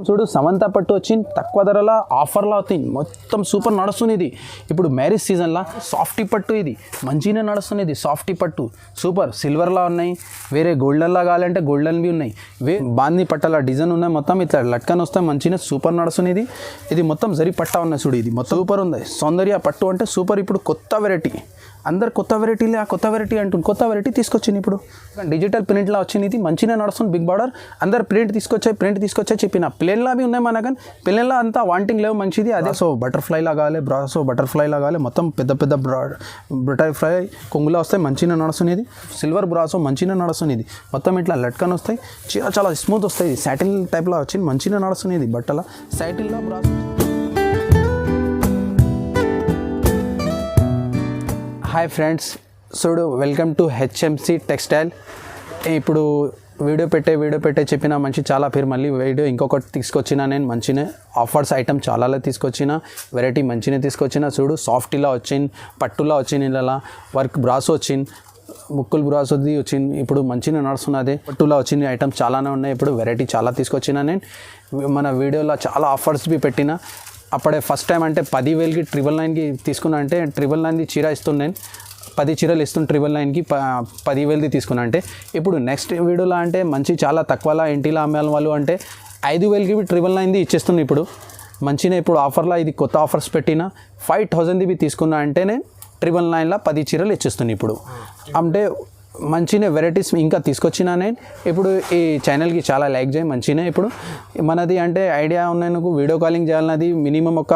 చూడు సమంత పట్టు వచ్చింది తక్కువ ధరలో ఆఫర్లో అవుతుంది మొత్తం సూపర్ నడుస్తుంది ఇది ఇప్పుడు మ్యారేజ్ సీజన్లో సాఫ్టీ పట్టు ఇది మంచిగానే నడుస్తుంది ఇది సాఫ్టీ పట్టు సూపర్ సిల్వర్లా ఉన్నాయి వేరే గోల్డెన్లా కావాలంటే గోల్డెన్వి ఉన్నాయి బాంది పట్టల డిజైన్ ఉన్నాయి మొత్తం ఇట్లా లట్కన్ వస్తాయి మంచిగా సూపర్ నడుస్తుంది ఇది మొత్తం జరి పట్టా ఉన్నాయి చూడు ఇది మొత్తం సూపర్ ఉంది సౌందర్య పట్టు అంటే సూపర్ ఇప్పుడు కొత్త వెరైటీ అందరు కొత్త వెరైటీలే ఆ కొత్త వెరైటీ అంటుంది కొత్త వెరైటీ తీసుకొచ్చింది ఇప్పుడు డిజిటల్ ప్రింట్లో వచ్చింది ఇది మంచిగా నడుస్తుంది బిగ్ బార్డర్ అందరు ప్రింట్ తీసుకొచ్చాయి చెప్పిన ప్లేన్లా అవి ఉన్నాయి మన కానీ ప్లేన్లో అంతా వాంటింగ్ లేవు మంచిది అదే సో బటర్ఫ్లైలా కావాలి బ్రాసో బటర్ఫ్లైలా కావాలి మొత్తం పెద్ద పెద్ద బటర్ఫ్లై కొంగులా వస్తాయి మంచిగా నడుస్తుంది ఇది సిల్వర్ బ్రాసో మంచిగా నడుస్తుంది ఇది మొత్తం ఇట్లా లట్కన్ వస్తాయి చాలా స్మూత్ వస్తాయి శాటిల్ టైప్లో వచ్చింది మంచిగా నడుస్తుంది ఇది బట్టల శాటిల్లో బ్రాసో. హాయ్ ఫ్రెండ్స్ చూడు వెల్కమ్ టు హెచ్ఎంసి టెక్స్టైల్ ఇప్పుడు వీడియో పెట్టే చెప్పిన మంచి చాలా పేరు మళ్ళీ వీడియో ఇంకొకటి తీసుకొచ్చిన నేను మంచినే ఆఫర్స్ ఐటమ్ చాలా తీసుకొచ్చిన వెరైటీ మంచినే తీసుకొచ్చిన చూడు సాఫ్టీలా వచ్చింది పట్టులా వచ్చింది ఇలా వర్క్ బ్రాసో వచ్చింది ముక్కులు బ్రాసోది వచ్చింది ఇప్పుడు మంచిగా నడుస్తున్నది పట్టులా వచ్చింది ఐటమ్స్ చాలానే ఉన్నాయి ఇప్పుడు వెరైటీ చాలా తీసుకొచ్చిన నేను మన వీడియోలో చాలా ఆఫర్స్ బి పెట్టిన అప్పుడే ఫస్ట్ టైం అంటే 10,000కి 999కి తీసుకున్నా అంటే 999ది చీర ఇస్తున్నాను 10 చీరలు ఇస్తుంది 999కి 10,000ది తీసుకున్నా అంటే ఇప్పుడు నెక్స్ట్ వీడియోలో అంటే మంచి చాలా తక్కువలా ఇంటిలో అమ్మాలి వాళ్ళు అంటే 5,000కి 999ది ఇచ్చేస్తున్నాను ఇప్పుడు మంచిగా ఇప్పుడు ఆఫర్లో ఇది కొత్త ఆఫర్స్ పెట్టిన 5,000ది తీసుకున్నా అంటేనే 999లో 10 చీరలు ఇచ్చేస్తున్నాను ఇప్పుడు అంటే మంచిగా వెరైటీస్ ఇంకా తీసుకొచ్చినా నేను ఇప్పుడు ఈ ఛానల్కి చాలా లైక్ చేయి మంచిగా ఇప్పుడు మనది అంటే ఐడియా ఉన్నాయి నాకు వీడియో కాలింగ్ చేయాలన్నది మినిమం ఒక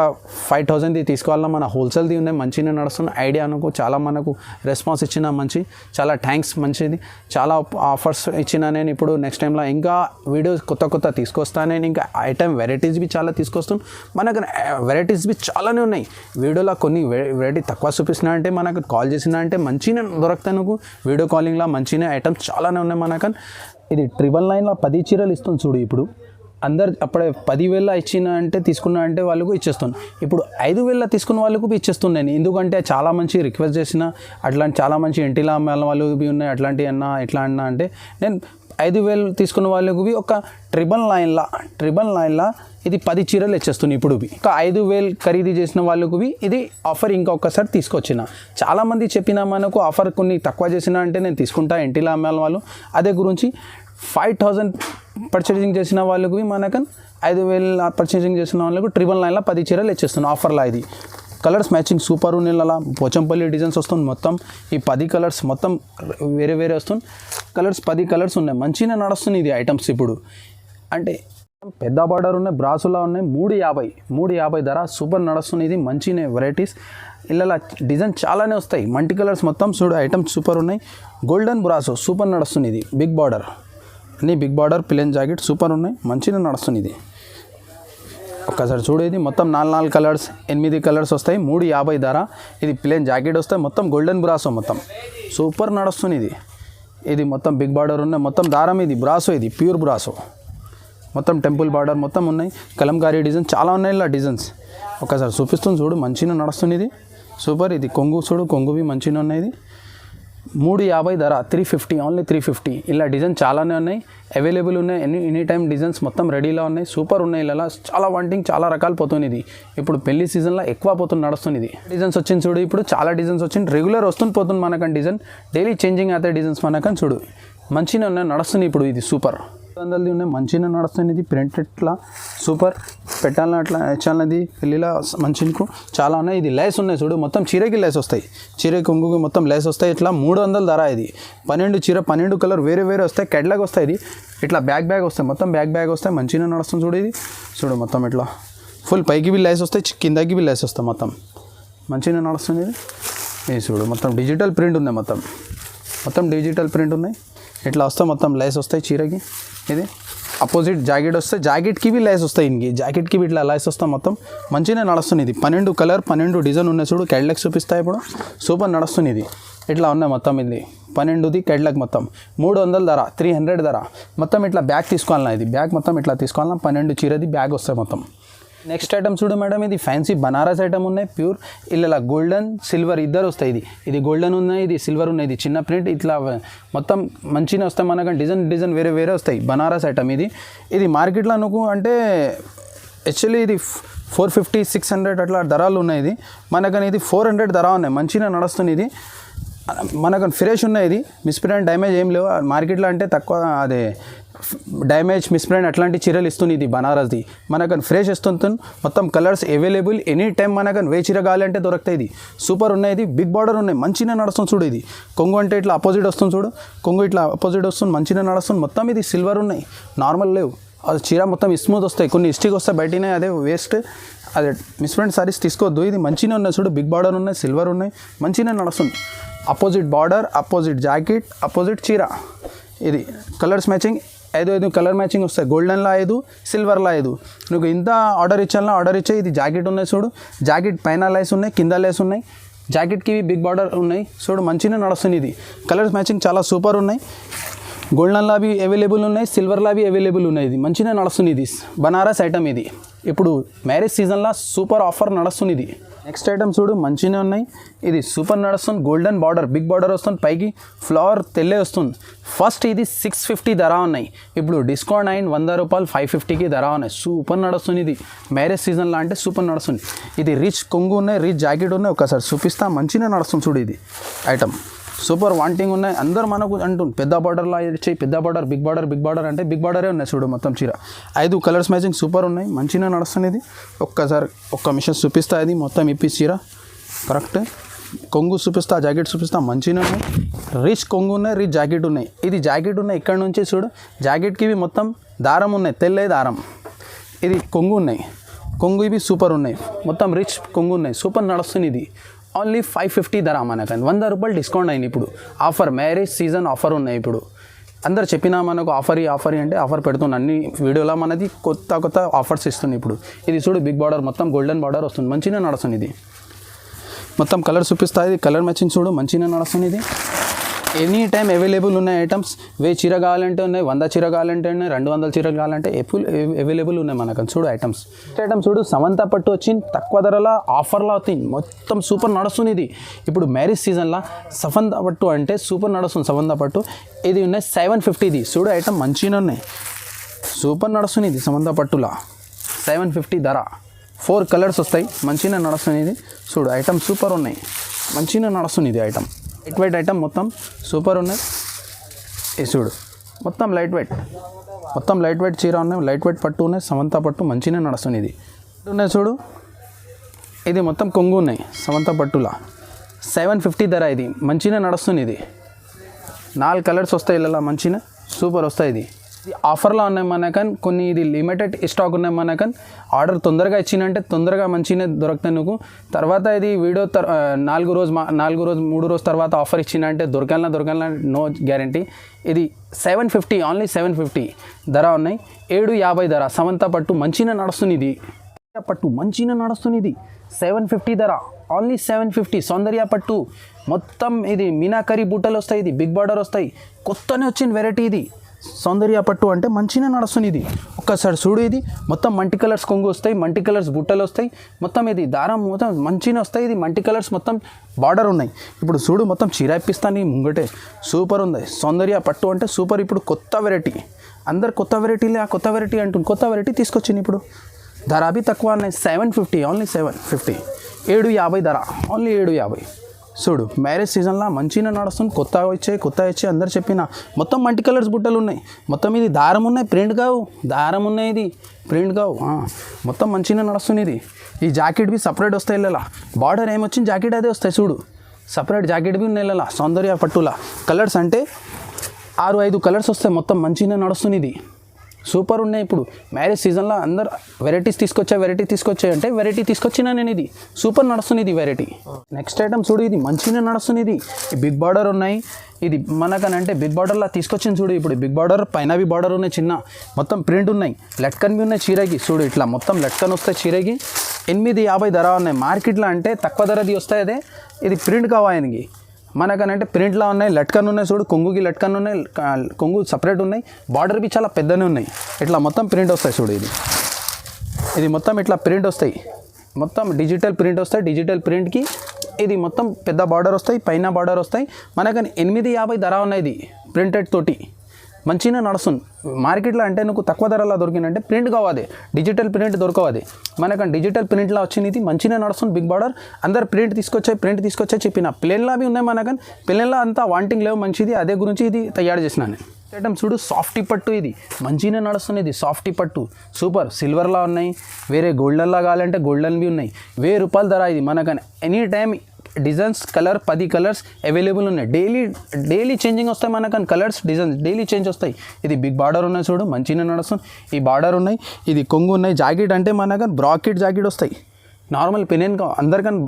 5,000ది తీసుకోవాలన్నా మన హోల్సేల్ది ఉన్నాయి మంచిగా నడుస్తున్న ఐడియా నాకు చాలా మనకు రెస్పాన్స్ ఇచ్చిన మంచి చాలా థ్యాంక్స్ మంచిది చాలా ఆఫర్స్ ఇచ్చిన నేను ఇప్పుడు నెక్స్ట్ టైంలో ఇంకా వీడియోస్ కొత్త తీసుకొస్తాను నేను ఇంకా ఐటమ్ వెరైటీస్ బి చాలా తీసుకొస్తాను మనకు వెరైటీస్ బి చాలానే ఉన్నాయి వీడియోలో కొన్ని వెరైటీ తక్కువ చూపిస్తున్నా అంటే మనకు కాల్ చేసినా అంటే మంచిగా దొరుకుతాయి నాకు వీడియో కాలింగ్ మంచిగా ఐటమ్స్ చాలానే ఉన్నాయి మనకని ఇది 999లో 10 చీరలు ఇస్తుంది చూడు ఇప్పుడు అందరు అప్పుడే 10,000 ఇచ్చిన అంటే తీసుకున్నా అంటే వాళ్ళకు ఇచ్చేస్తాను ఇప్పుడు 5,000 తీసుకున్న వాళ్ళకు ఇచ్చేస్తున్నాను ఎందుకంటే చాలా మంచి రిక్వెస్ట్ చేసిన అట్లాంటి చాలా మంచి ఇంటిలో వాళ్ళు బి ఉన్నాయి అట్లాంటి అన్నా ఎట్లా అన్నా అంటే నేను 5,000 తీసుకున్న వాళ్ళకు ఒక 999లా ఇది 10 చీరలు ఇచ్చేస్తుంది ఇప్పుడు ఒక 5,000 ఖరీదు చేసిన వాళ్ళకు ఇది ఆఫర్ ఇంకొకసారి తీసుకొచ్చిన చాలామంది చెప్పిన మనకు ఆఫర్ కొన్ని తక్కువ చేసిన అంటే నేను తీసుకుంటా ఇంటిలో అమ్మాలి వాళ్ళు అదే గురించి 5,000 పర్చేసింగ్ చేసిన వాళ్ళకు మనకు 5,000 పర్చేసింగ్ చేసిన వాళ్ళకు 999లో 10 చీరలు ఇచ్చేస్తున్నాను ఆఫర్లా ఇది కలర్స్ మ్యాచింగ్ సూపర్ ఉన్నలా పోచంపల్లి డిజైన్స్ వస్తుంది మొత్తం ఈ 10 కలర్స్ మొత్తం వేరే వస్తుంది కలర్స్ 10 కలర్స్ ఉన్నాయి మంచిగా నడుస్తుంది ఇది ఐటమ్స్ ఇప్పుడు అంటే పెద్ద బార్డర్ ఉన్నాయి బ్రాసులా ఉన్నాయి 350 ధర సూపర్ నడుస్తుంది ఇది మంచిగా వెరైటీస్ ఇలా డిజైన్ చాలానే వస్తాయి మల్టీ కలర్స్ మొత్తం చూడు ఐటమ్స్ సూపర్ ఉన్నాయి గోల్డెన్ బ్రాసో సూపర్ నడుస్తుంది ఇది బిగ్ బార్డర్ అన్ని big border plain jacket super ఉన్నాయి మంచిగా నడుస్తుంది ఇది ఒక్కసారి చూడేది మొత్తం 4 కలర్స్ 8 కలర్స్ వస్తాయి 350 ధర ఇది ప్లెయిన్ జాకెట్ వస్తాయి మొత్తం గోల్డెన్ బ్రాసో మొత్తం సూపర్ నడుస్తుంది ఇది మొత్తం బిగ్ బార్డర్ ఉన్నాయి మొత్తం దారం ఇది బ్రాసో ఇది ప్యూర్ బ్రాసో మొత్తం టెంపుల్ బార్డర్ మొత్తం ఉన్నాయి కలంకారీ డిజైన్ చాలా ఉన్నాయి ఇలా డిజైన్స్ ఒకసారి చూపిస్తుంది చూడు మంచిగా నడుస్తుంది ఇది సూపర్ ఇది కొంగు చూడు కొంగువి మంచిగా ఉన్నాయి ఇది 350 ధర 350 ఓన్లీ 350 ఇలా డిజైన్ చాలానే ఉన్నాయి అవైలబుల్ ఉన్నాయి ఎనీ టైం డిజైన్స్ మొత్తం రెడీలో ఉన్నాయి సూపర్ ఉన్నాయి ఇలా చాలా వాంటింగ్ చాలా రకాలు పోతుంది ఇది ఇప్పుడు పెళ్లి సీజన్లో ఎక్కువ పోతుంది నడుస్తుంది ఇది డిజైన్స్ వచ్చింది చూడు ఇప్పుడు చాలా డిజైన్స్ వచ్చింది రెగ్యులర్ పోతుంది మనకని డిజైన్ డైలీ చేంజింగ్ అవుతాయి డిజైన్స్ మనకని చూడు మంచిగా ఉన్నాయి నడుస్తుంది ఇప్పుడు ఇది సూపర్ అందరిది ఉన్నాయి మంచిగా నడుస్తుంది ఇది ప్రింటెడ్లా సూపర్ పెట్టాలని అట్లా ఇచ్చాలన్నది పెళ్ళిలా మంచికు చాలా ఉన్నాయి ఇది లేస్ ఉన్నాయి చూడు మొత్తం చీరకి లేస్ వస్తాయి చీర కొంగుకి మొత్తం లేస్ వస్తాయి ఇట్లా 300 ధర ఇది 12 చీర 12 కలర్ వేరే వస్తాయి కెడ్లాగ్ వస్తాయి ఇది ఇట్లా బ్యాగ్ వస్తాయి మొత్తం బ్యాగ్ వస్తాయి మంచిగా నడుస్తుంది చూడు ఇది చూడు మొత్తం ఇట్లా ఫుల్ పైకి బి లేస్ వస్తాయి కిందకి బి లేస్ వస్తాయి మొత్తం మంచిగా నడుస్తుంది ఇది చూడు మొత్తం డిజిటల్ ప్రింట్ ఉన్నాయి మొత్తం డిజిటల్ ప్రింట్ ఉన్నాయి ఇట్లా వస్తాయి మొత్తం లేస్ వస్తాయి చీరకి ఇది అపోజిట్ జాకెట్ వస్తే జాకెట్కి బి లేస్ వస్తాయి ఇంకి జాకెట్కి బి ఇట్లా లేస్ వస్తాయి మొత్తం మంచిగా నడుస్తుంది ఇది 12 కలర్ 12 డిజైన్ ఉన్నాయి చూడు కెడ్లాగ్ చూపిస్తాయి ఇప్పుడు సూపర్ నడుస్తుంది ఇది ఇట్లా ఉన్నాయి మొత్తం ఇది 12ది కెడ్లాగ్ మొత్తం 300 ధర 300 ధర మొత్తం ఇట్లా బ్యాగ్ తీసుకోవాలన్నా ఇది బ్యాగ్ మొత్తం ఇట్లా తీసుకోవాలన్నా 12 చీరది బ్యాగ్ వస్తాయి మొత్తం నెక్స్ట్ ఐటమ్ చూడు మేడం, ఇది ఫ్యాన్సీ బనారస్ ఐటమ్ ఉన్నాయి ప్యూర్. ఇలా గోల్డెన్ సిల్వర్ ఇద్దరు వస్తాయి. ఇది గోల్డెన్ ఉన్నాయి, ఇది సిల్వర్ ఉన్నాయి. ఇది చిన్న ప్రింట్ ఇట్లా మొత్తం మంచిగా వస్తాయి. మనకు డిజైన్ వేరే వస్తాయి. బనారస్ ఐటమ్ ఇది మార్కెట్లో అనుకు అంటే యాక్చువల్లీ ఇది 450-600 అట్లా ధరలు ఉన్నాయి. ఇది మనకని ఇది 400 ధర ఉన్నాయి. మంచిగా నడుస్తుంది. ఇది మనకు ఫ్రెష్ ఉన్నాయి. ఇది మిస్ప్రింట్ డ్యామేజ్ ఏం లేవు మార్కెట్లో. అంటే తక్కువ అదే డ్యామేజ్ మిస్ప్రింట్ అట్లాంటి చీరలు ఇస్తుంది. ఇది బనారస్ది మనకు ఫ్రెష్ ఇస్తుంది. మొత్తం కలర్స్ అవైలబుల్ ఎనీ టైం. మనకు చీర కావాలంటే దొరుకుతాయి. ఇది సూపర్ ఉన్నాయి. ఇది బిగ్ బార్డర్ ఉన్నాయి. మంచిగా నడుస్తుంది చూడు. ఇది కొంగు అంటే ఇట్లా అపోజిట్ వస్తుంది చూడు. కొంగు ఇట్లా అపోజిట్ వస్తుంది. మంచిగా నడుస్తుంది. మొత్తం ఇది సిల్వర్ ఉన్నాయి, నార్మల్ లేవు. అది చీర మొత్తం స్మూత్ వస్తాయి. కొన్ని స్టిక్ వస్తాయి బయటనే, అదే వేస్ట్. అదే మిస్ప్రింట్ సారీస్ తీసుకోవద్దు. ఇది మంచిగా ఉన్నాయి చూడు. బిగ్ బార్డర్ ఉన్నాయి, సిల్వర్ ఉన్నాయి, మంచిగా నడుస్తుంది. Opposite border, opposite jacket, opposite చీర. ఇది కలర్స్ మ్యాచింగ్ 5 కలర్ మ్యాచింగ్ వస్తాయి. గోల్డెన్లో 5, సిల్వర్లో 5. నువ్వు ఇంత ఆర్డర్ ఇచ్చాను ఆర్డర్ ఇచ్చే. ఇది జాకెట్ ఉన్నాయి చూడు. జాకెట్ పైన లేస్ ఉన్నాయి, కింద లేస్ ఉన్నాయి. జాకెట్కి బిగ్ బార్డర్ ఉన్నాయి చూడు. మంచిగా నడుస్తుంది. ఇది కలర్స్ మ్యాచింగ్ చాలా సూపర్ ఉన్నాయి. గోల్డెన్లో అవి అవైలబుల్ ఉన్నాయి, సిల్వర్లో అవి అవైలబుల్ ఉన్నాయి. ఇది మంచిగా నడుస్తుంది. ఇది బనారస్ ఐటమ్. ఇది ఇప్పుడు మ్యారేజ్ సీజన్లో సూపర్ ఆఫర్ నడుస్తుంది. ఇది నెక్స్ట్ ఐటమ్ చూడు. మంచిగా ఉన్నాయి. ఇది సూపర్ నడుస్తుంది. గోల్డెన్ బార్డర్, బిగ్ బార్డర్ వస్తుంది. పైకి ఫ్లవర్ తెల్లే వస్తుంది. ఫస్ట్ ఇది 650 ధర ఉన్నాయి. ఇప్పుడు డిస్కౌంట్ అయిన 100 రూపాయలు 550కి ధర ఉన్నాయి. సూపర్ నడుస్తుంది. ఇది మ్యారేజ్ సీజన్లో అంటే సూపర్ నడుస్తుంది. ఇది రిచ్ కొంగు ఉన్నాయి, రిచ్ జాకెట్ ఉన్నాయి. ఒకసారి చూపిస్తా. మంచిగా నడుస్తుంది చూడు. ఇది ఐటమ్ సూపర్ వాంటింగ్ ఉన్నాయి. అందరూ మనకు అంటుంది పెద్ద బార్డర్లో ఇచ్చి పెద్ద బార్డర్, బిగ్ బార్డర్ అంటే బిగ్ బార్డరే ఉన్నాయి చూడు. మొత్తం చీర 5 కలర్స్ మ్యాచింగ్ సూపర్ ఉన్నాయి. మంచిగా నడుస్తుంది. ఇది ఒక్కసారి ఒక్క మిషన్ చూపిస్తా. ఇది మొత్తం ఇప్పి చీర కరెక్ట్. కొంగు చూపిస్తా, జాకెట్ చూపిస్తా. మంచిగా ఉన్నాయి. రిచ్ కొంగు ఉన్నాయి, రిచ్ జాకెట్ ఉన్నాయి. ఇది జాకెట్ ఉన్నాయి ఇక్కడ నుంచి చూడు. జాకెట్కి ఇవి మొత్తం దారం ఉన్నాయి, తెల్లే దారం. ఇది కొంగు ఉన్నాయి. కొంగు ఇవి సూపర్ ఉన్నాయి. మొత్తం రిచ్ కొంగు ఉన్నాయి. సూపర్ నడుస్తుంది. ఇది ఓన్లీ 550 ధర. మనకు 100 రూపాయలు డిస్కౌంట్ అయింది. ఇప్పుడు ఆఫర్, మ్యారేజ్ సీజన్ ఆఫర్ ఉన్నాయి. ఇప్పుడు అందరు చెప్పినా మనకు ఆఫర్ అంటే ఆఫర్ పెడుతున్నాను. అన్ని వీడియోలో మనది కొత్త ఆఫర్స్ ఇస్తుంది. ఇప్పుడు ఇది చూడు. బిగ్ బార్డర్ మొత్తం గోల్డెన్ బార్డర్ వస్తుంది. మంచిగా నడుస్తుంది. ఇది మొత్తం కలర్ చూపిస్తుంది. ఇది కలర్ మ్యాచింగ్ చూడు. మంచిగా నడుస్తుంది. ఇది ఎనీ టైం అవైలబుల్ ఉన్నాయి ఐటమ్స్. 1000 చీర కావాలంటే ఉన్నాయి, 100 చీర కావాలంటే ఉన్నాయి, 200 చీరలు కావాలంటే అవైలబుల్ ఉన్నాయి మనకు చూడు. ఐటమ్స్ చూడు. సమంత పట్టు వచ్చింది తక్కువ ధరలో ఆఫర్లో అవుతుంది. మొత్తం సూపర్ నడుస్తుంది. ఇది ఇప్పుడు మ్యారేజ్ సీజన్లో సమంత పట్టు అంటే సూపర్ నడుస్తుంది. సమంత పట్టు ఇది ఉన్నాయి 750. ఇది చూడు ఐటమ్ మంచిగా ఉన్నాయి. సూపర్ నడుస్తుంది. ఇది సమంత పట్టులా 750 ధర. 4 కలర్స్ వస్తాయి. మంచిగా నడుస్తుంది. ఇది చూడు ఐటమ్ సూపర్ ఉన్నాయి. మంచిగా నడుస్తుంది. ఇది ఐటమ్ లైట్ వెయిట్ ఐటమ్ మొత్తం సూపర్ ఉన్నాయి. ఇది చూడు మొత్తం లైట్ వెయిట్ చీర ఉన్నాయి. లైట్ వెయిట్ పట్టు ఉన్నాయి. సమంత పట్టు మంచిగా నడుస్తుంది. ఇది ఉన్నాయి చూడు. ఇది మొత్తం కొంగు ఉన్నాయి. సమంత పట్టులా 750 ధర. ఇది మంచిగా నడుస్తుంది. ఇది 4 కలర్స్ వస్తాయి. ఇలా మంచిగా సూపర్ వస్తాయి. ఇది ఆఫర్లో ఉన్నాయి మనకని. కొన్ని ఇది లిమిటెడ్ స్టాక్ ఉన్నాయి మనకని. ఆర్డర్ తొందరగా ఇచ్చినంటే తొందరగా మంచిగా దొరుకుతాయి నువ్వు. తర్వాత ఇది వీడియో 3 రోజు తర్వాత ఆఫర్ ఇచ్చినంటే దొరకాలన్నా నో గ్యారంటీ. ఇది 750 ఓన్లీ 750 ధర ఉన్నాయి. 750 ధర. సమంత పట్టు మంచిగా నడుస్తుంది. ఇది పట్టు మంచిగా నడుస్తుంది. ఇది 750 ధర. ఓన్లీ 750. సౌందర్య పట్టు మొత్తం ఇది మీనాకరీ బుట్టలు వస్తాయి. ఇది బిగ్ బార్డర్ వస్తాయి. కొత్తనే వచ్చిన వెరైటీ. ఇది సౌందర్య పట్టు అంటే మంచిగా నడుస్తుంది. ఇది ఒక్కసారి చూడు. ఇది మొత్తం మల్టీ కలర్స్ కొంగు వస్తాయి, మల్టీ కలర్స్ బుట్టలు వస్తాయి. మొత్తం ఇది దారం మొత్తం మంచిగా వస్తాయి. ఇది మల్టీ కలర్స్ మొత్తం బార్డర్ ఉన్నాయి. ఇప్పుడు చూడు మొత్తం చీర ఇప్పిస్తాను ముంగటే. సూపర్ ఉంది. సౌందర్య పట్టు అంటే సూపర్. ఇప్పుడు కొత్త వెరైటీ. అందరు కొత్త వెరైటీలే కొత్త వెరైటీ అంటుంది. కొత్త వెరైటీ తీసుకొచ్చింది. ఇప్పుడు ధర అవి తక్కువ ఉన్నాయి. 750 ఓన్లీ 750. 750 ధర. ఓన్లీ 750. చూడు మ్యారేజ్ సీజన్లో మంచిగా నడుస్తుంది. కొత్త వచ్చాయి అందరు చెప్పిన. మొత్తం మల్టీ కలర్స్ బుట్టలు ఉన్నాయి. మొత్తం ఇది దారం ఉన్నాయి, ప్రింట్ కావు. దారం ఉన్నాయి, ఇది ప్రింట్ కావు. మొత్తం మంచిగా నడుస్తుంది. ఇది ఈ జాకెట్ బి సపరేట్ వస్తాయి. ఇలా బార్డర్ ఏమొచ్చింది జాకెట్ అదే వస్తాయి చూడు. సపరేట్ జాకెట్ బి ఉన్నాయి. ఇలా సౌందర్య పట్టులా కలర్స్ అంటే 6-5 కలర్స్ వస్తాయి. మొత్తం మంచిగా నడుస్తుంది. ఇది సూపర్ ఉన్నాయి. ఇప్పుడు మ్యారేజ్ సీజన్లో అందరు వెరైటీ తీసుకొచ్చాయి అంటే వెరైటీ తీసుకొచ్చినా నేను. ఇది సూపర్ నడుస్తుంది. ఇది వెరైటీ. నెక్స్ట్ ఐటమ్ చూడు. ఇది మంచిగా నడుస్తుంది. ఇది బిగ్ బార్డర్ ఉన్నాయి. ఇది మనకనంటే బిగ్ బార్డర్లా తీసుకొచ్చింది చూడు. ఇప్పుడు బిగ్ బార్డర్ పైనవి బార్డర్ ఉన్నాయి. చిన్న మొత్తం ప్రింట్ ఉన్నాయి. లట్కన్వి ఉన్నాయి చీరకి చూడు. ఇట్లా మొత్తం లట్కన్ వస్తాయి చీరకి. 850 ధర ఉన్నాయి. మార్కెట్లో అంటే తక్కువ ధరది వస్తాయి. అదే ఇది ప్రింట్ కావాయనికి. మనకనంటే ప్రింట్లో ఉన్నాయి. లట్కన్ ఉన్నాయి చూడు. కొంగుకి లట్కన్ ఉన్నాయి. కొంగు సపరేట్ ఉన్నాయి. బార్డర్ బి చాలా పెద్దనే ఉన్నాయి. ఇట్లా మొత్తం ప్రింట్ వస్తాయి చూడు. ఇది ఇది మొత్తం ఇట్లా ప్రింట్ వస్తాయి, మొత్తం డిజిటల్ ప్రింట్ వస్తాయి. డిజిటల్ ప్రింట్కి ఇది మొత్తం పెద్ద బార్డర్ వస్తాయి, పైన బార్డర్ వస్తాయి. మనకని 850 ధర ఉన్నాయి. ఇది ప్రింటెడ్ తోటి మంచిగా నడుస్తుంది మార్కెట్లో. అంటే నువ్వు తక్కువ ధరలో దొరికిందంటే ప్రింట్ కావాలి, డిజిటల్ ప్రింట్ దొరకవాలి. మనకని డిజిటల్ ప్రింట్లో వచ్చింది ఇది మంచిగా నడుస్తుంది. బిగ్ బార్డర్ అందరు ప్రింట్ తీసుకొచ్చాయి చెప్పిన. ప్లేన్లో అవి ఉన్నాయి, మనకని ప్లేన్లో అంతా వాంటింగ్ లేవు మంచిది. అదే గురించి ఇది తయారు చేసినాను. ఐటమ్ చూడు, సాఫ్టీ పట్టు. ఇది మంచిగా నడుస్తుంది. ఇది సాఫ్టీ పట్టు సూపర్. సిల్వర్లా ఉన్నాయి, వేరే గోల్డెన్లా కావాలంటే గోల్డెన్వి ఉన్నాయి. 1000 రూపాయల ధర ఇది. మనకని any time designs colour 10 colours available ఉన్నాయి. డైలీ చేంజింగ్ వస్తాయి. మనకని కలర్స్ డిజైన్స్ డైలీ చేంజ్ వస్తాయి. ఇది బిగ్ బార్డర్ ఉన్నాయి చూడు, మంచిగా నడుస్తుంది. ఈ బార్డర్ ఉన్నాయి, ఇది కొంగు ఉన్నాయి. జాకెట్ అంటే మనకని బ్రాకెట్ జాకెట్ వస్తాయి. నార్మల్ పిలెన్ అందరికని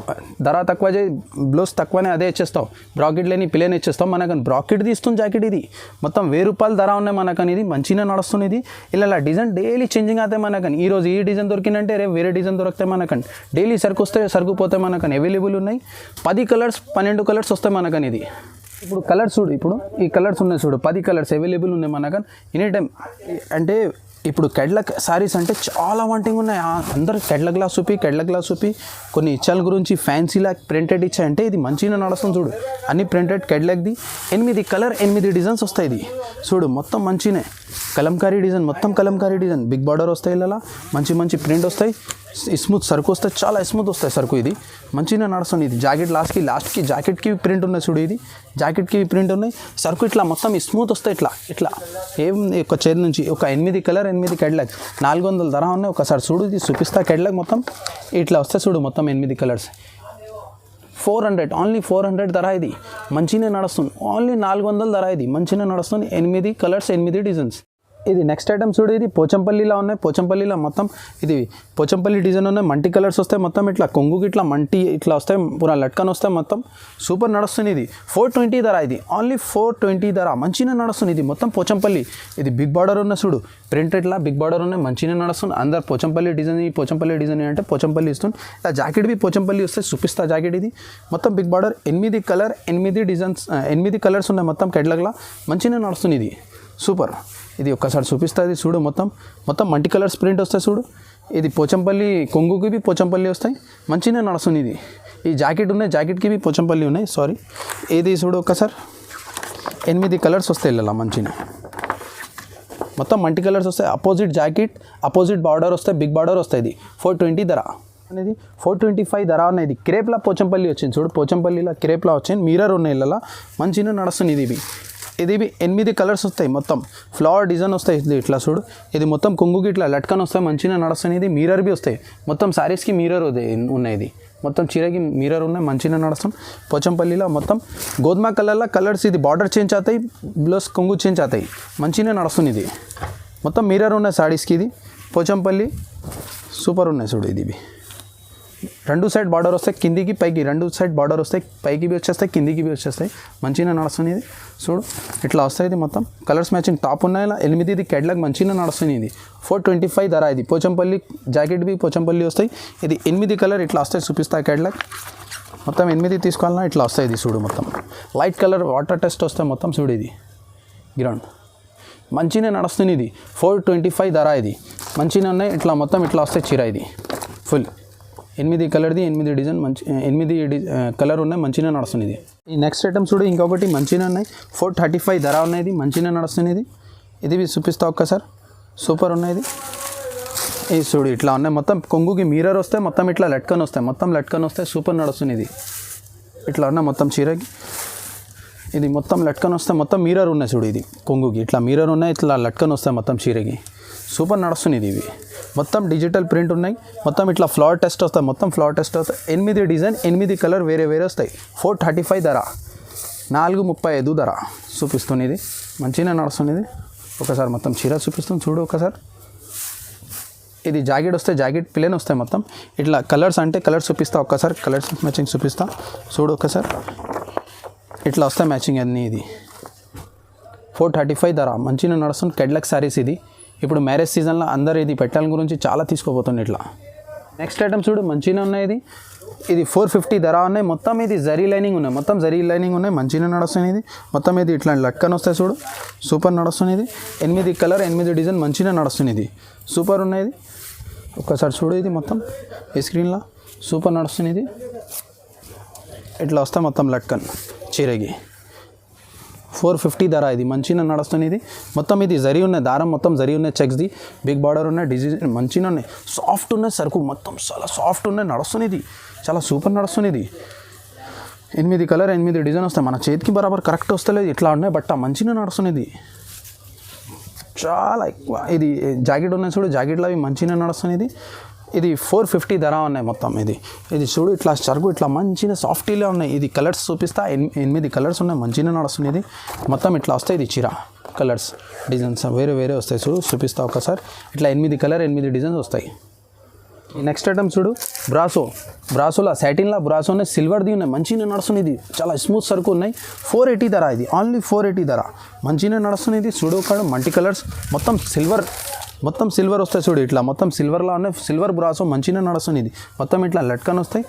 ధర తక్కువ చేయి, బ్లౌజ్ తక్కువనే అదే ఇచ్చేస్తావు. బ్రాకెట్ లేని పిలెన్ ఇచ్చేస్తావు. మనకని బ్రాకెట్ తీస్తుంది జాకెట్. ఇది మొత్తం 1000 రూపాయల ధర ఉన్నాయి. మనకని ఇది మంచిగా నడుస్తుంది. ఇది ఇలా డిజైన్ డైలీ చేంజింగ్ అవుతాయి. మనకని ఈరోజు ఈ డిజైన్ దొరికిందంటే రేపు వేరే డిజైన్ దొరుకుతాయి. మనకని డైలీ సరుకుపోతాయి. మనకని అవైలబుల్ ఉన్నాయి. 10 కలర్స్ 12 కలర్స్ వస్తాయి. మనకని ఇది ఇప్పుడు కలర్స్ చూడు, ఇప్పుడు ఈ కలర్స్ ఉన్నాయి చూడు, 10 కలర్స్ అవైలబుల్ ఉన్నాయి. మనకని ఎనీ టైం అంటే ఇప్పుడు కెడ్లక్ శారీస్ అంటే చాలా వాంటింగ్ ఉన్నాయి. అందరు కెడ్ల గ్లాస్ చూపి కొన్ని ఇచ్చాల గురించి ఫ్యాన్సీలా ప్రింటెడ్ ఇచ్చాయంటే ఇది మంచిగా నడుస్తుంది చూడు. అన్ని ప్రింటెడ్ కెడ్లక్ది 8 కలర్ 8 డిజైన్స్ వస్తాయి. ఇది చూడు మొత్తం మంచినే కలంకారీ డిజైన్, మొత్తం కలంకారీ డిజైన్. బిగ్ బార్డర్ వస్తాయి. ఇలా మంచి ప్రింట్ వస్తాయి. స్మూత్ సరుకు వస్తాయి, చాలా స్మూత్ వస్తాయి సరుకు. ఇది మంచిగా నడుస్తుంది. ఇది జాకెట్ లాస్ట్కి జాకెట్కి ప్రింట్ ఉన్నాయి చూడు. ఇది జాకెట్కి ప్రింట్ ఉన్నాయి. సరుకు ఇట్లా మొత్తం స్మూత్ వస్తాయి. ఇట్లా ఏం ఒక చైర్ నుంచి ఒక 8 కలర్ 8 కెడ్లక్ 400 ధర ఉన్నాయి. ఒకసారి చూడు, ఇది చూపిస్తా. కెడ్లక్ మొత్తం ఇట్లా వస్తాయి చూడు, మొత్తం 8 కలర్స్ 400, ఓన్లీ 400 ధర. ఇది మంచిగా నడుస్తుంది. ఓన్లీ 400 ధర. ఇది మంచిగా నడుస్తుంది. 8 కలర్స్ 8 డిజైన్స్. ఇది నెక్స్ట్ ఐటమ్ చూడు, ఇది పోచంపల్లిలో ఉన్నాయి. పోచంపల్లిలో మొత్తం ఇది పోచంపల్లి డిజైన్ ఉన్నాయి. మల్టీ కలర్స్ వస్తాయి. మొత్తం ఇట్లా కొంగుకి ఇట్లా ఇట్లా వస్తాయి, పూరా లట్కన్ వస్తాయి. మొత్తం సూపర్ నడుస్తుంది. ఇది 420 ధర. ఇది ఓన్లీ 420 ధర. మంచిగా నడుస్తుంది. ఇది మొత్తం పోచంపల్లి. ఇది బిగ్ బార్డర్ ఉన్న చూడు, ప్రింట్ ఇట్లా బిగ్ బార్డర్ ఉన్నాయి. మంచిగా నడుస్తుంది. అందరు పోచంపల్లి డిజైన్ అంటే పోచంపల్లి ఇస్తుంది. ఇలా జాకెట్ బి పోచంపల్లి వస్తే చూపిస్తా. జాకెట్ ఇది మొత్తం big border 8 colour 8 designs 8 colours ఉన్నాయి. మొత్తం కెడ్లక్లా మంచిగా నడుస్తుంది. ఇది సూపర్. ఇది ఒక్కసారి చూపిస్తా. ఇది చూడు, మొత్తం మల్టీ కలర్స్ ప్రింట్ వస్తాయి చూడు. ఇది పోచంపల్లి కొంగుకి పోచంపల్లి వస్తాయి. మంచిగా నడుస్తుంది. ఇది ఈ జాకెట్ ఉన్నాయి, జాకెట్కి పోచంపల్లి ఉన్నాయి. సారీ, ఇది చూడు ఒక్కసారి 8 కలర్స్ వస్తాయి. ఇలా మంచిగా మొత్తం మల్టీ కలర్స్ వస్తాయి. అపోజిట్ జాకెట్, అపోజిట్ బార్డర్ వస్తాయి. బిగ్ బార్డర్ వస్తాయి. ఇది 420 ధర అనేది 425 ధర ఉన్నాయి. ఇది క్రేప్లా పోచంపల్లి వచ్చింది చూడు. పోచంపల్లిలో క్రేప్లా వచ్చింది. మిర్రర్ ఉన్నాయి. ఇలా మంచిగా నడుస్తుంది. ఇది 8 కలర్స్ వస్తాయి. మొత్తం ఫ్లవర్ డిజైన్ వస్తాయి. ఇది ఇట్లా చూడు. ఇది మొత్తం కొంగుకి ఇట్లా లట్కన్ వస్తాయి. మంచిగా నడుస్తుంది. ఇది మిర్రర్ బి వస్తాయి. మొత్తం శారీస్కి మిర్రర్ ఉన్నాయి. ఇది మొత్తం చీరకి మిర్రర్ ఉన్నాయి. మంచిగా నడుస్తాం. పోచంపల్లిలో మొత్తం గోధుమ కలర్లో కలర్స్. ఇది బార్డర్ చేంజ్ అవుతాయి, బ్లౌజ్ కొంగు చేంజ్ అవుతాయి. మంచిగా నడుస్తుంది. ఇది మొత్తం మిర్రర్ ఉన్నాయి శారీస్కి. ఇది పోచంపల్లి సూపర్ ఉన్నాయి చూడు. ఇది 2 సైడ్ బార్డర్ వస్తాయి, కిందికి పైకి 2 సైడ్ బార్డర్ వస్తాయి. పైకి బి వచ్చేస్తాయి, కిందికి బి వచ్చేస్తాయి. మంచిగా నడుస్తుంది. ఇది చూడు ఇట్లా వస్తాయి. ఇది మొత్తం కలర్స్ మ్యాచింగ్ టాప్ ఉన్నాయి. 8 ఇది కెడ్లక్ మంచిగా నడుస్తుంది. ఇది 425 ధర. ఇది పోచంపల్లి జాకెట్ బి పోచంపల్లి వస్తాయి. ఇది 8 కలర్ ఇట్లా వస్తాయి. చూపిస్తాయి. కెడ్లక్ మొత్తం 8 తీసుకోవాలన్నా ఇట్లా వస్తాయి. ఇది చూడు మొత్తం లైట్ కలర్ వాటర్ టెస్ట్ వస్తాయి. మొత్తం చూడు. ఇది గ్రౌండ్ మంచిగా నడుస్తుంది. ఇది 425 ధర. ఇది మంచిగా ఉన్నాయి. ఇట్లా మొత్తం ఇట్లా వస్తాయి చీర. ఇది ఫుల్ 8 కలర్ది 8 డిజైన్ 8 కలర్ ఉన్నాయి. మంచిగా నడుస్తుంది. ఇది ఈ నెక్స్ట్ ఐటమ్ చూడు, ఇంకొకటి మంచిగా ఉన్నాయి. 435 ధర ఉన్నాయి. ఇది మంచిగా నడుస్తుంది. ఇది చూపిస్తా ఒక్కసారి. సూపర్ ఉన్నాయి. ఇది చూడు ఇట్లా ఉన్నాయి. మొత్తం కొంగుకి మిర్రర్ వస్తాయి. మొత్తం ఇట్లా లట్కన్ వస్తాయి. మొత్తం లట్కన్ వస్తాయి. సూపర్ నడుస్తుంది. ఇది ఇట్లా ఉన్నాయి. మొత్తం చీరకి ఇది మొత్తం లట్కన్ వస్తాయి. మొత్తం మిర్రర్ ఉన్నాయి చూడు. ఇది కొంగుకి ఇట్లా మిర్రర్ ఉన్నాయి. ఇట్లా లట్కన్ వస్తాయి. మొత్తం చీరకి సూపర్ నడుస్తుంది. ఇవి మొత్తం డిజిటల్ ప్రింట్ ఉన్నాయి. మొత్తం ఇట్లా ఫ్లవర్ టెస్ట్ వస్తాయి. మొత్తం ఫ్లవర్ టెస్ట్ వస్తాయి. 8 డిజైన్ 8 కలర్ వేరే వస్తాయి. 435 ధర. 435 ధర చూపిస్తుంది. ఇది మంచిగా నడుస్తుంది. ఒకసారి మొత్తం చీర చూపిస్తుంది చూడు ఒకసారి. ఇది జాకెట్ వస్తాయి. జాకెట్ ప్లేన్ వస్తాయి. మొత్తం ఇట్లా కలర్స్ అంటే కలర్స్ చూపిస్తా. ఒక్కసారి కలర్స్ మ్యాచింగ్ చూపిస్తా చూడు ఒకసారి. ఇట్లా వస్తాయి మ్యాచింగ్ అన్నీ. ఇది 435 ధర. మంచిగా నడుస్తుంది. కెడ్లక్ శారీస్. ఇది ఇప్పుడు మ్యారేజ్ సీజన్లో అందరు ఇది పెట్టాల గురించి చాలా తీసుకోబోతుంది. ఇట్లా నెక్స్ట్ ఐటమ్ చూడు, మంచిగా ఉన్నాయి. ఇది 450 ధర ఉన్నాయి. మొత్తం ఇది జరీ లైనింగ్ ఉన్నాయి. మొత్తం జరీ లైనింగ్ ఉన్నాయి. మంచిగా నడుస్తుంది. ఇది మొత్తం ఇది ఇట్లా లట్కన్ వస్తాయి చూడు. సూపర్ నడుస్తుంది. ఇది 8 కలర్ 8 డిజైన్ మంచిగా నడుస్తుంది. ఇది సూపర్ ఉన్నాయి. ఒక్కసారి చూడు, ఇది మొత్తం ఈ స్క్రీన్లో సూపర్ నడుస్తుంది. ఇది ఇట్లా వస్తే మొత్తం లట్కన్ చీరకి 450 ధర. ఇది మంచిగా నడుస్తుంది. ఇది మొత్తం ఇది జరీ ఉన్నాయి, దారం మొత్తం జరీ ఉన్నాయి, చెక్స్ది బిగ్ బార్డర్ ఉన్నాయి, డిజైన్ మంచిగా ఉన్నాయి, సాఫ్ట్ ఉన్నాయి, సరుకు మొత్తం చాలా సాఫ్ట్ ఉన్నాయి, నడుస్తుంది. ఇది చాలా సూపర్ నడుస్తుంది. ఇది 8 కలర్ 8 డిజైన్ వస్తాయి, మన చేతికి బరాబర్ కరెక్ట్ వస్తలేదు, ఇట్లా ఉన్నాయి బట్ట మంచిగా నడుస్తుంది. ఇది చాలా ఎక్కువ. ఇది జాకెట్ ఉన్నాయి చూడు, జాకెట్లో అవి మంచిగా నడుస్తుంది. ఇది 450 ధర ఉన్నాయి మొత్తం. ఇది చూడు, ఇట్లా సరుకు ఇట్లా మంచిగా సాఫ్టీలో ఉన్నాయి. ఇది కలర్స్ చూపిస్తా, 8 కలర్స్ ఉన్నాయి, మంచిగా నడుస్తుంది. ఇది మొత్తం ఇట్లా వస్తాయి. ఇది చీర కలర్స్ డిజైన్స్ వేరే వేరే వస్తాయి, చూడు చూపిస్తా ఒకసారి. ఇట్లా 8 కలర్ 8 డిజైన్స్ వస్తాయి. నెక్స్ట్ ఐటమ్ చూడు, బ్రాసోలో సాటిన్లో బ్రాసోనే సిల్వర్ది ఉన్నాయి, మంచిగా నడుస్తుంది. ఇది చాలా స్మూత్ సరుకు ఉన్నాయి. 480 ధర. ఇది ఓన్లీ 480 ధర, మంచిగా నడుస్తుంది. ఇది చూడు, కాదు మల్టీ కలర్స్ మొత్తం సిల్వర్ వస్తాయి చూడు, ఇట్లా మొత్తం సిల్వర్లో ఉన్నాయి. సిల్వర్ బ్రాసో మంచిగా నడుస్తుంది. ఇది మొత్తం ఇట్లా లట్కన్ వస్తాయి,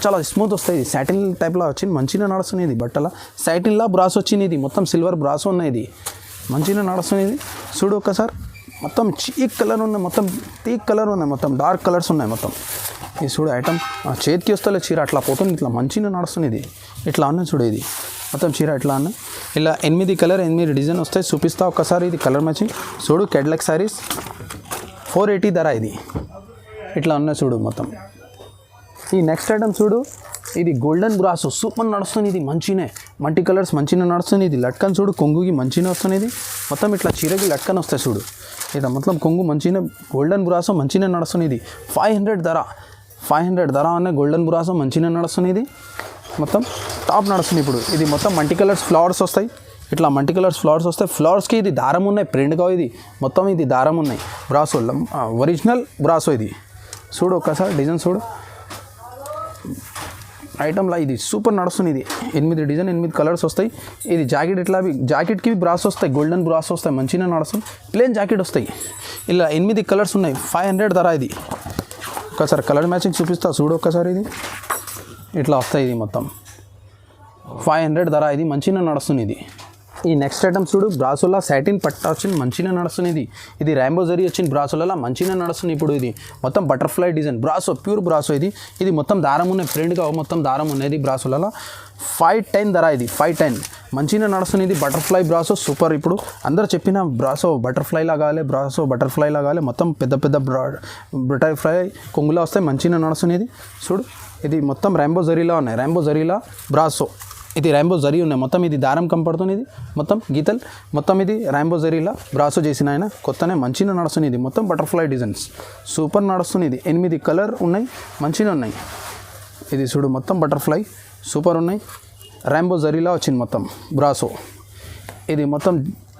చాలా స్మూత్ వస్తాయి. ఇది సాటిన్ టైప్లో వచ్చింది, మంచిగా నడుస్తుంది. ఇది బట్టల సాటిన్లో బ్రాసో వచ్చింది. ఇది మొత్తం సిల్వర్ బ్రాసో ఉన్నాయి, ఇది మంచిగా నడుస్తుంది. ఇది చూడు ఒక్కసారి, మొత్తం చీక్ కలర్ ఉన్నాయి, మొత్తం థీక్ కలర్ ఉన్నాయి, మొత్తం డార్క్ కలర్స్ ఉన్నాయి మొత్తం. ఇది చూడు ఐటమ్ చేతికి వస్తలే చీర అట్లా పోతుంది, ఇట్లా మంచిగా నడుస్తుంది. ఇది ఇట్లా ఉన్నాయి చూడు, ఇది మొత్తం చీర ఇట్లా ఉన్నాయి. ఇలా 8 కలర్ 8 డిజైన్ వస్తాయి, చూపిస్తా ఒక్కసారి. ఇది కలర్ మ్యాచింగ్ చూడు, కెడ్లక్ శారీస్ 480 ధర. ఇది ఇట్లా ఉన్నాయి చూడు మొత్తం. ఈ నెక్స్ట్ ఐటమ్ చూడు, ఇది గోల్డెన్ బ్రాసో సూపర్ నడుస్తుంది. ఇది మంచినే మల్టీ కలర్స్ మంచిగా నడుస్తుంది. ఇది లట్కన్ చూడు, కొంగుకి మంచిగా వస్తుంది. ఇది మొత్తం ఇట్లా చీరకి లట్కన్ వస్తాయి చూడు, ఇది మొత్తం కొంగు మంచిగా గోల్డెన్ బ్రాసో మంచిగా నడుస్తుంది. ఇది 500 ధర అనే గోల్డెన్ బ్రాసో మంచిగా నడుస్తుంది. ఇది మొత్తం టాప్ నడుస్తుంది. ఇప్పుడు ఇది మొత్తం మల్టీ కలర్స్ ఫ్లవర్స్ వస్తాయి, ఇట్లా మల్టీ కలర్స్ ఫ్లవర్స్ వస్తాయి. ఫ్లవర్స్కి ఇది దారం ఉన్నాయి, ప్రింట్గా ఇది మొత్తం ఇది దారం ఉన్నాయి. Brasso original brasso. ఇది చూడు ఒక్కసారి డిజైన్ చూడు, ఐటమ్లా ఇది సూపర్ నడుస్తుంది. ఇది 8 డిజైన్ 8 కలర్స్ వస్తాయి. ఇది జాకెట్ ఇట్లా జాకెట్కి బ్రాస్ వస్తాయి, గోల్డెన్ బ్రాస్ వస్తాయి, మంచిగా నడుస్తుంది. ప్లేన్ జాకెట్ వస్తాయి. ఇలా 8 కలర్స్ ఉన్నాయి, 500 ధర. ఇది ఒకసారి కలర్ మ్యాచింగ్ చూపిస్తా చూడు ఒక్కసారి. ఇది ఇట్లా వస్తాయి. ఇది మొత్తం 500 ధర. ఇది మంచిగా నడుస్తుంది. ఇది ఈ నెక్స్ట్ ఐటమ్ చూడు, బ్రాసోలా సాటిన్ పట్టా వచ్చింది, మంచిగా నడుస్తుంది. ఇది రాంబో జరీ వచ్చింది బ్రాసోలలో, మంచిగా నడుస్తుంది. ఇప్పుడు ఇది మొత్తం butterfly design brasso, pure brasso. ఇది మొత్తం దారం ఉన్నాయి, ప్రింట్గా మొత్తం దారం ఉన్నది బ్రాసోలలో. 510 ధర. ఇది 510 మంచిగా నడుస్తుంది. ఇది బటర్ఫ్లై బ్రాసో సూపర్. ఇప్పుడు అందరు చెప్పిన బ్రాసో బటర్ఫ్లైలా కావాలి, మొత్తం పెద్ద బటర్ఫ్లై కొంగులా వస్తాయి, మంచిగా నడుస్తుంది. ఇది చూడు, ఇది మొత్తం రాంబో జరీలా ఉన్నాయి, రాంబో జరీలా బ్రాసో. ఇది రాంబో జరీ ఉన్నాయి, మొత్తం ఇది దారం కంపడుతుంది. ఇది మొత్తం గీతలు మొత్తం ఇది రాంబో జరీలా బ్రాసో చేసిన ఆయన కొత్తనే మంచిగా నడుస్తుంది. ఇది మొత్తం బటర్ఫ్లై డిజైన్స్ సూపర్ నడుస్తుంది. ఇది 8 కలర్ ఉన్నాయి, మంచిగా ఉన్నాయి. ఇది చూడు, మొత్తం బటర్ఫ్లై సూపర్ ఉన్నాయి, రాంబో జరీలా వచ్చింది మొత్తం బ్రాసో. ఇది మొత్తం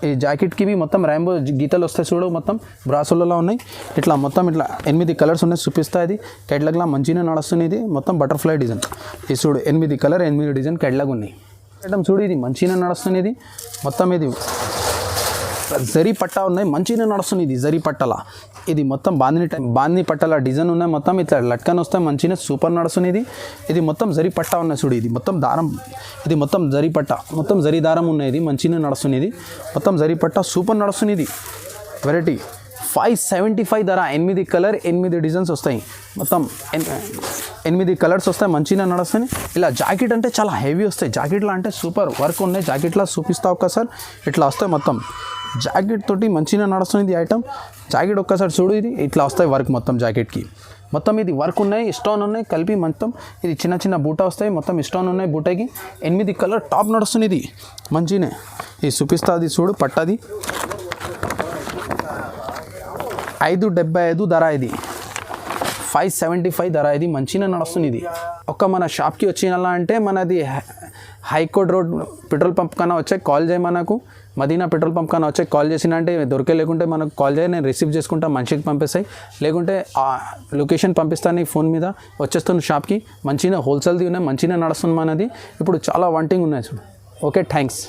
ఈ జాకెట్కి మొత్తం రాంబో గీతలు వస్తాయి చూడు, మొత్తం బ్రాసోలలో ఉన్నాయి. ఇట్లా మొత్తం ఇట్లా 8 కలర్స్ ఉన్నాయి, చూపిస్తా. ఇది కెడ్లగ్లా మంచిగా నడుస్తుంది. ఇది మొత్తం బటర్ఫ్లై డిజైన్. ఇది చూడు, 8 కలర్ 8 డిజైన్ కెడ్లగ్ ఉన్నాయి. ఐటమ్ చూడు, ఇది మంచిగా నడుస్తుంది. ఇది మొత్తం ఇది జరీ పట్టా ఉన్నాయి, మంచిగా నడుస్తుంది. ఇది జరీ పట్టల, ఇది మొత్తం బాందిని పట్టల డిజైన్ ఉన్నాయి, మొత్తం ఇట్లా లట్కన్ వస్తాయి, మంచిగా సూపర్ నడుస్తుంది. ఇది మొత్తం జరీ పట్టా ఉన్నాయి చూడు, ఇది మొత్తం దారం, ఇది మొత్తం జరీ పట్టా, మొత్తం జరీ దారం ఉన్నాయి. ఇది మంచిగా నడుస్తుంది. ఇది మొత్తం జరీ పట్టా సూపర్ నడుస్తుంది. ఇది వెరైటీ 575 ధర. 8 కలర్ 8 డిజైన్స్ వస్తాయి, మొత్తం 8 కలర్స్ వస్తాయి, మంచిగా నడుస్తాయి. ఇలా జాకెట్ అంటే చాలా హెవీ వస్తాయి, జాకెట్లో అంటే సూపర్ వర్క్ ఉన్నాయి. జాకెట్లో చూపిస్తా ఒక్కసారి, ఇట్లా వస్తాయి మొత్తం జాకెట్ తోటి మంచిగా నడుస్తుంది. ఇది ఐటమ్ జాకెట్ ఒక్కసారి చూడు, ఇది ఇట్లా వస్తాయి వర్క్ మొత్తం జాకెట్కి. మొత్తం ఇది వర్క్ ఉన్నాయి, స్టోన్ ఉన్నాయి కలిపి మొత్తం. ఇది చిన్న బూటా వస్తాయి, మొత్తం స్టోన్ ఉన్నాయి బూటాకి. 8 కలర్ టాప్ నడుస్తుంది. ఇది మంచిగానే ఇది చూపిస్తా. అది చూడు పట్టది 575 ధర. ఇది 575 ధర. ఇది మంచిగా నడుస్తుంది. ఇది ఒక్క మన షాప్కి వచ్చిన అంటే మనది హైకోర్ట్ రోడ్ పెట్రోల్ పంప్ కన్నా వచ్చే కాల్ చేయి, మనకు మదీనా పెట్రోల్ పంప్ కన్నా వచ్చే కాల్ చేసిన అంటే దొరికే, లేకుంటే మనకు కాల్ చేయి, నేను రిసీవ్ చేసుకుంటా, మనిషికి పంపిస్తాయి, లేకుంటే ఆ లొకేషన్ పంపిస్తాను ఫోన్ మీద, వచ్చేస్తాను షాప్కి. మంచిగా హోల్సేల్ది ఉన్నాయి, మంచిగా నడుస్తుంది మనది. ఇప్పుడు చాలా వంటింగ్ ఉన్నాయి చూడు. Okay, thanks.